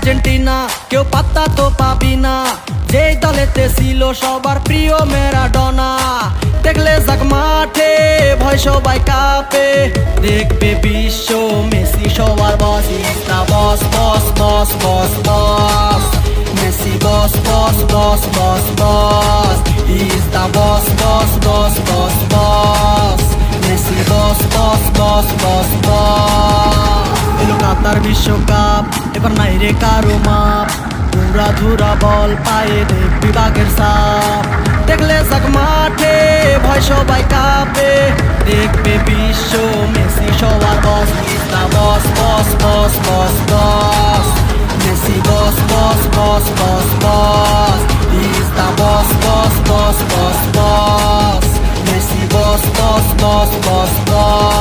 Argentina কেউ পাত্তা তো পাবি না, যেই দলেতে ছিল সবার প্রিয় ম্যারাডোনা। দেখলে যাক মাঠে ভয় সবাই কাঁপে, দেখবে বিশ্ব মেসি সবার boss. Is the boss boss boss boss boss, Messi boss boss boss boss boss. Is the boss boss boss boss boss, Messi boss boss boss boss boss. এলো কাতার বিশ্বকাপ, এবার নাই রে কারো মাপ, ধুরা ধুরা বল পায়ে দেখবি বাঘের সাপ। দেখলে যাক মাঠে ভয় সবাই কাঁপে, দেখবে বিশ্ব মেসি সবার boss. Is the boss boss boss boss boss, Messi boss boss boss boss boss. Is the boss boss boss boss boss, Messi boss boss boss boss boss.